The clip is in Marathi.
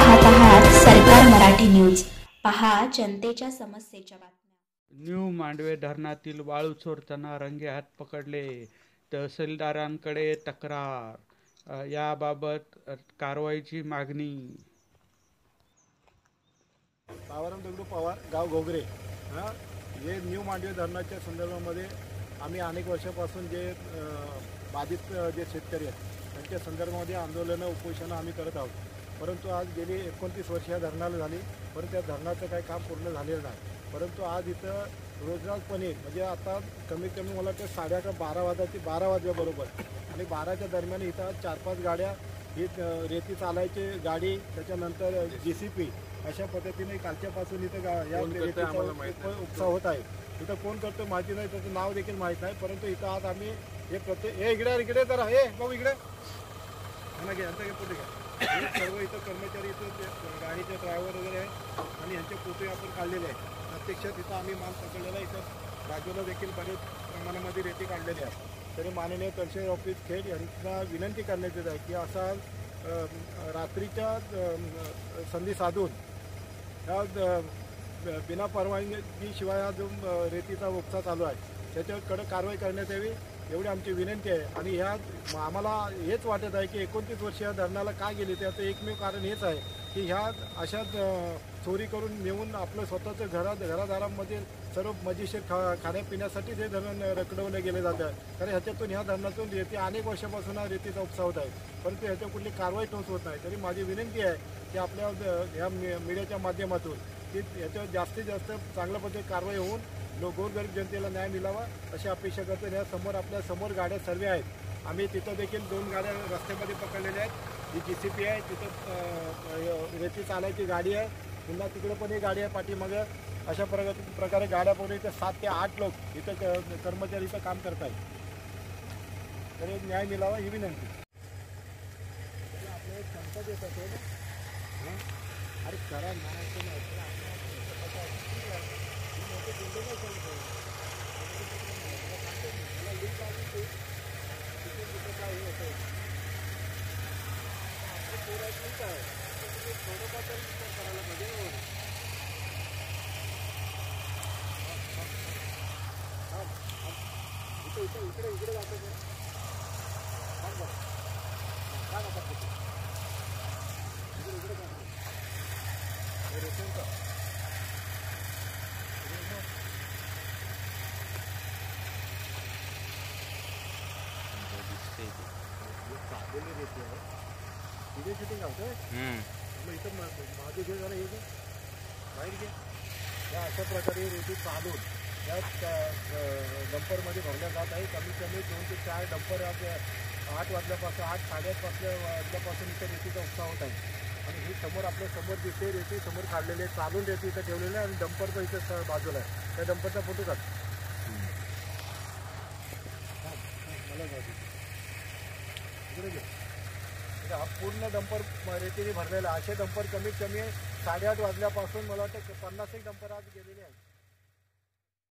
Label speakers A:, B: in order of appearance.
A: पाहत आहात सरकार मराठी न्यूज. पहा जनतेच्या समस्येच्या बातम्या.
B: न्यू मांडवे धरणातील वाळू चोरताना रंगेहात पकडले, तहसीलदारांकडे तक्रार. याबाबत कारवाईची मागणी.
C: पावाराम दगडू पवार, गाव घोगरे. हे न्यू मांडवे धरणाच्या संदर्भामध्ये आम्ही अनेक वर्षापासून जे बाधित जे शेतकरी आहेत त्यांच्या संदर्भामध्ये आंदोलनं उपोषणं आम्ही करत आहोत. परंतु आज गेली 29 वर्ष या धरणाला झाली, परंतु त्या धरणाचं काही काम पूर्ण झालेलं नाही. परंतु आज इथं रोजगारपणे म्हणजे आता कमीत कमी मला वाटतं 11:30 12 वाजल्याबरोबर आणि 12च्या दरम्यान इथं 4-5 गाड्या ही रेती चालायची गाडी, त्याच्यानंतर JCP अशा पद्धतीने कालच्यापासून इथं या रेतीचा उपसा होत आहे. इथं कोण करतो माहिती नाही, त्याचं नाव देखील माहीत नाही. परंतु इथं आज आम्ही हे इकडे जरा भाऊ इकडे यांना घ्या, यांचा पुढे घ्या. हे सर्व इथं कर्मचारी इथं गाडीचे ड्रायव्हर वगैरे आहे आणि यांचे फोटो आपण काढलेले आहेत. प्रत्यक्षात इथं आम्ही माल पकडलेला आहे. इथं बाजूला देखील बरेच प्रमाणामध्ये रेती काढलेली आहे. तरी माननीय तहसील ऑफिस खेड यांना विनंती करण्यात येत आहे की असा रात्रीच्या संधी साधून ह्या बिना परवानगीशिवाय हा जो रेतीचा उपसा चालू आहे त्याच्यावर कडक कारवाई करण्यात यावी एवढी आमची विनंती आहे. आणि ह्या आम्हाला हेच वाटत आहे की 29 वर्ष या धरणाला का गेली, त्याचं एकमेव कारण हेच आहे की ह्या अशा चोरी करून नेऊन आपलं स्वतःचं घरादारामध्ये सर्व मजेशीर खाण्यापिण्यासाठीच हे धरण रखडवलं गेले जातं. कारण ह्याच्यातून ह्या धरणातून रेती अनेक वर्षापासून हा रेतीचा उपसा होत आहे, परंतु ह्याच्या कुठली कारवाई ठोस होत नाही. तरी माझी विनंती आहे की आपल्या ह्या मीडियाच्या माध्यमातून की याच्यावर जास्तीत जास्त चांगल्या पद्धतीने कारवाई होऊन गोरगरीब जनतेला न्याय मिळावा अशी अपेक्षा करतो. या समोर आपल्या समोर गाड्या सर्व आहेत. आम्ही तिथं देखील 2 गाड्या रस्त्यामध्ये पकडलेल्या आहेत. ही JCP आहे, तिथं रेती चालायची गाडी आहे, पुन्हा तिकडे पण एक गाडी आहे पाठीमागं. अशा प्रकारे गाड्या पूर्ण इथं 7 ते 8 लोक इथं कर्मचारी इथं काम करत आहेत. तर न्याय मिळावा ही विनंती. आपल्याला क्षमता देत असेल अरे करा इकडे जातो साधलेली रेती आहे. तिथे शूटिंग होतं मग इथं माझे घे जरा हे घे बाहेर घे. या अशा प्रकारे रेती चालून त्या डंपरमध्ये भरल्या जात आहे. कमीत कमी 2 ते 4 डंपर आज 8 वाजल्यापासून 8-8:30 वाजल्यापासून इथं रेतीचा उपसा होत आहे. आणि ही समोर आपल्या समोर दिसते रेती समोर काढलेली आहे, चालून रेती इथं ठेवलेली आहे. आणि डंपरचं इथं बाजूला आहे, त्या डंपरचा फोटो काढ मला इकडे घे. हा पूर्ण डंपर रेतीने भरलेला. असे डंपर कमीत कमी 8:30 वाजल्यापासून मला वाटतं 50 डंपर आज गेलेले आहेत.